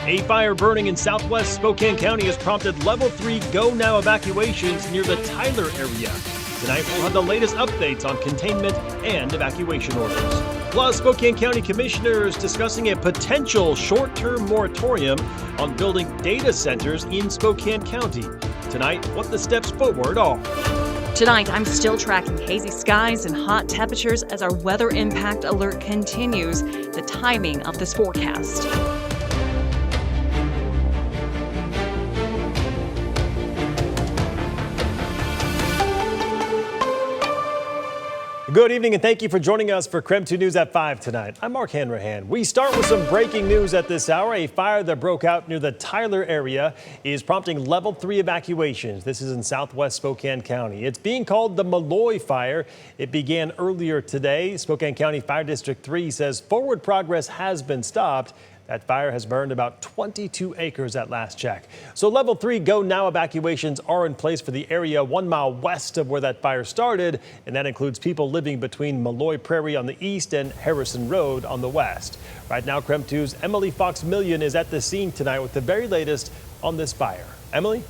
A fire burning in southwest Spokane County has prompted level 3 go now evacuations near the Tyler area. Tonight we'll have the latest updates on containment and evacuation orders. Plus, Spokane County commissioners discussing a potential short-term moratorium on building data centers in Spokane County. Tonight, what the steps forward are. Tonight, I'm still tracking hazy skies and hot temperatures as our weather impact alert continues. The timing of this forecast. Good evening and thank you for joining us for KREM 2 News at 5 tonight. I'm Mark Hanrahan. We start with some breaking news at this hour. A fire that broke out near the Tyler area is prompting level 3 evacuations. This is in southwest Spokane County. It's being called the Malloy fire. It began earlier today. Spokane County Fire District 3 says forward progress has been stopped. That fire has burned about 22 acres at last check. So level 3 go now evacuations are in place for the area 1 mile west of where that fire started. And that includes people living between Malloy Prairie on the east and Harrison Road on the west. Right now, KREM 2's Emily Fox-Million is at the scene tonight with the very latest on this fire. Emily?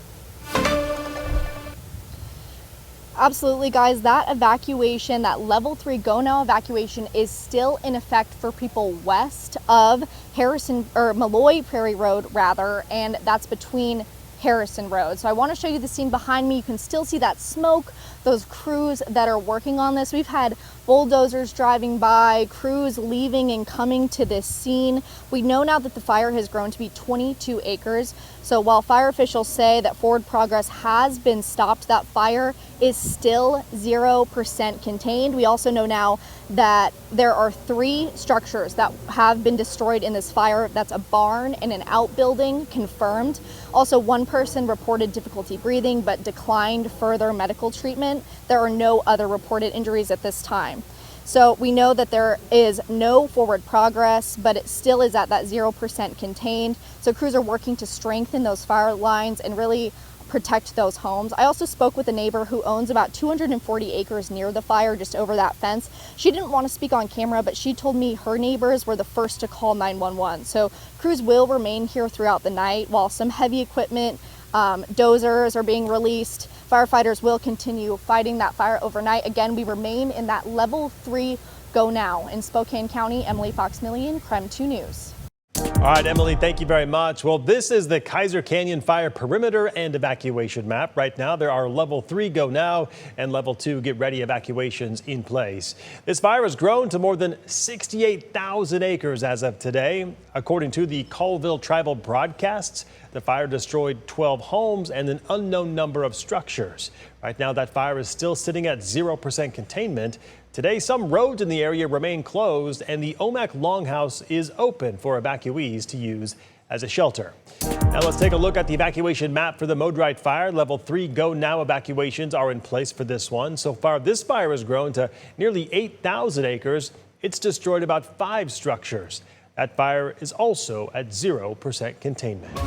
Absolutely, guys. That evacuation, that level 3 go now evacuation is still in effect for people west of Malloy Prairie Road, and that's between Harrison Road. So I want to show you the scene behind me. You can still see that smoke, those crews that are working on this. We've had bulldozers driving by, crews leaving and coming to this scene. We know now that the fire has grown to be 22 acres. So while fire officials say that forward progress has been stopped, that fire is still 0% contained. We also know now that there are 3 structures that have been destroyed in this fire. That's a barn and an outbuilding, confirmed. Also, 1 person reported difficulty breathing but declined further medical treatment. There are no other reported injuries at this time. So we know that there is no forward progress, but it still is at that 0% contained. So crews are working to strengthen those fire lines and really protect those homes. I also spoke with a neighbor who owns about 240 acres near the fire, just over that fence. She didn't want to speak on camera, but she told me her neighbors were the first to call 911. So crews will remain here throughout the night while some heavy equipment, dozers are being released. Firefighters will continue fighting that fire overnight. Again, we remain in that level 3 go now in Spokane County. Emily Fox-Million, KREM 2 News. All right, Emily, thank you very much. Well, this is the Kaiser Canyon Fire perimeter and evacuation map. Right now, there are level 3 go now and level 2 get ready evacuations in place. This fire has grown to more than 68,000 acres as of today. According to the Colville Tribal broadcasts, the fire destroyed 12 homes and an unknown number of structures. Right now, that fire is still sitting at 0% containment. Today, some roads in the area remain closed and the Omak Longhouse is open for evacuees to use as a shelter. Now let's take a look at the evacuation map for the Modrite fire. Level 3 go now evacuations are in place for this one. So far, this fire has grown to nearly 8,000 acres. It's destroyed about 5 structures. That fire is also at 0% containment.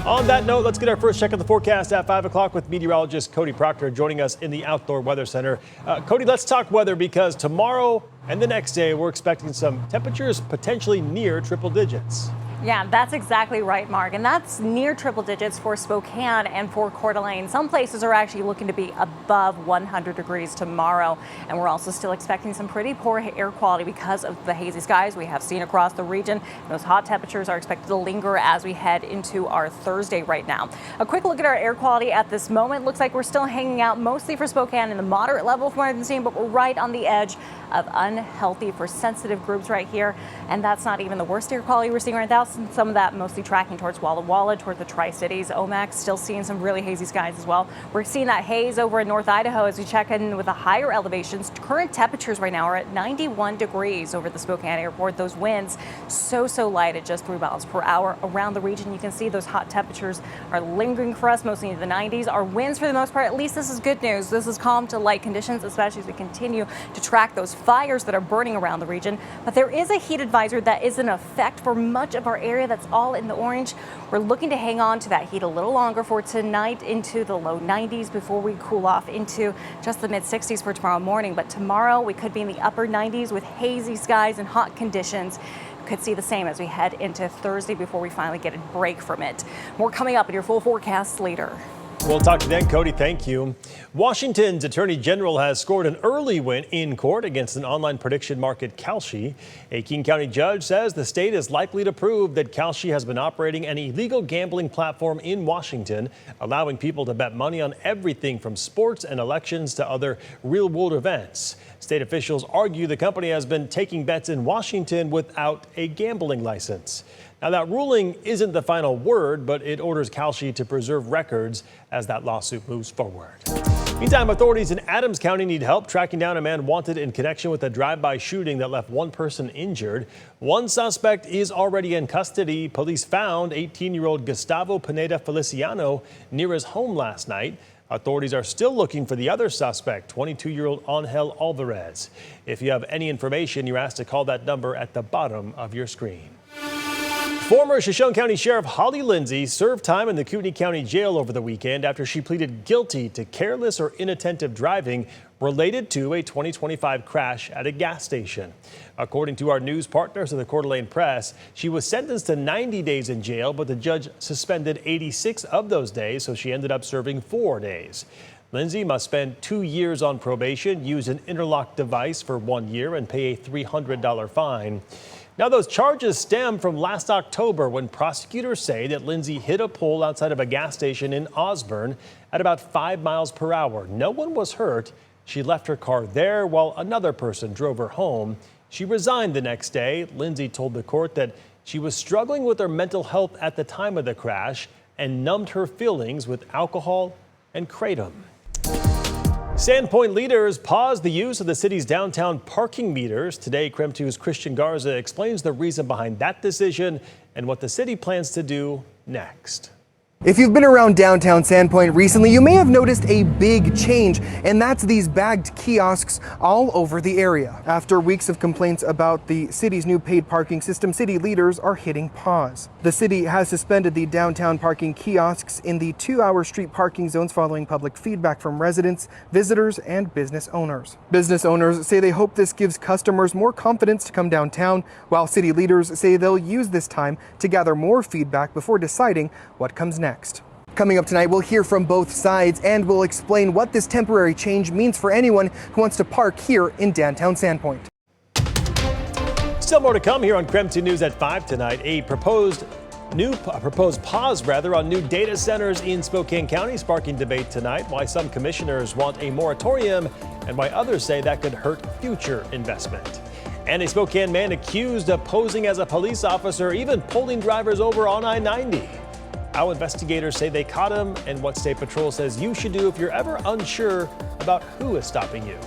On that note, let's get our first check of the forecast at 5 o'clock with meteorologist Cody Proctor joining us in the Outdoor Weather Center. Cody, let's talk weather because tomorrow and the next day we're expecting some temperatures potentially near triple digits. Yeah, that's exactly right, Mark. And that's near triple digits for Spokane and for Coeur d'Alene. Some places are actually looking to be above 100 degrees tomorrow. And we're also still expecting some pretty poor air quality because of the hazy skies we have seen across the region. And those hot temperatures are expected to linger as we head into our Thursday right now. A quick look at our air quality at this moment. Looks like we're still hanging out mostly for Spokane in the moderate level from what I've been seeing, but we're right on the edge of unhealthy for sensitive groups right here. And that's not even the worst air quality we're seeing right now. Some of that mostly tracking towards Walla Walla, towards the Tri-Cities. Omak still seeing some really hazy skies as well. We're seeing that haze over in North Idaho as we check in with the higher elevations. Current temperatures right now are at 91 degrees over the Spokane airport. Those winds so light at just 3 miles per hour around the region. You can see those hot temperatures are lingering for us, mostly in the 90s. Our winds for the most part, at least this is good news. This is calm to light conditions, especially as we continue to track those fires that are burning around the region. But there is a heat advisory that is in effect for much of our area. That's all in the orange. We're looking to hang on to that heat a little longer for tonight into the low 90s before we cool off into just the mid 60s for tomorrow morning. But tomorrow we could be in the upper 90s with hazy skies and hot conditions. could see the same as we head into Thursday before we finally get a break from it. More coming up in your full forecast later. We'll talk to you then, Cody. Thank you. Washington's Attorney General has scored an early win in court against an online prediction market, Kalshi. A King County judge says the state is likely to prove that Kalshi has been operating an illegal gambling platform in Washington, allowing people to bet money on everything from sports and elections to other real-world events. State officials argue the company has been taking bets in Washington without a gambling license. Now, that ruling isn't the final word, but it orders Kalshi to preserve records as that lawsuit moves forward. Meantime, authorities in Adams County need help tracking down a man wanted in connection with a drive-by shooting that left one person injured. One suspect is already in custody. Police found 18-year-old Gustavo Pineda Feliciano near his home last night. Authorities are still looking for the other suspect, 22-year-old Angel Alvarez. If you have any information, you're asked to call that number at the bottom of your screen. Former Shoshone County Sheriff Holly Lindsay served time in the Kootenai County Jail over the weekend after she pleaded guilty to careless or inattentive driving related to a 2025 crash at a gas station. According to our news partners of the Coeur d'Alene Press, she was sentenced to 90 days in jail, but the judge suspended 86 of those days, so she ended up serving 4 days. Lindsay must spend 2 years on probation, use an interlock device for 1 year, and pay a $300 fine. Now, those charges stem from last October when prosecutors say that Lindsay hit a pole outside of a gas station in Osborne at about 5 miles per hour. No one was hurt. She left her car there while another person drove her home. She resigned the next day. Lindsay told the court that she was struggling with her mental health at the time of the crash and numbed her feelings with alcohol and kratom. Sandpoint leaders paused the use of the city's downtown parking meters. Today, KREM 2's Christian Garza explains the reason behind that decision and what the city plans to do next. If you've been around downtown Sandpoint recently, you may have noticed a big change, and that's these bagged kiosks all over the area. After weeks of complaints about the city's new paid parking system, city leaders are hitting pause. The city has suspended the downtown parking kiosks in the 2-hour street parking zones following public feedback from residents, visitors, and business owners. Business owners say they hope this gives customers more confidence to come downtown, while city leaders say they'll use this time to gather more feedback before deciding what comes next. Coming up tonight, we'll hear from both sides and we'll explain what this temporary change means for anyone who wants to park here in downtown Sandpoint. Still more to come here on KREM 2 News at 5 tonight. A proposed pause on new data centers in Spokane County sparking debate tonight. Why some commissioners want a moratorium and why others say that could hurt future investment. And a Spokane man accused of posing as a police officer, even pulling drivers over on I-90. How investigators say they caught him and what State Patrol says you should do if you're ever unsure about who is stopping you.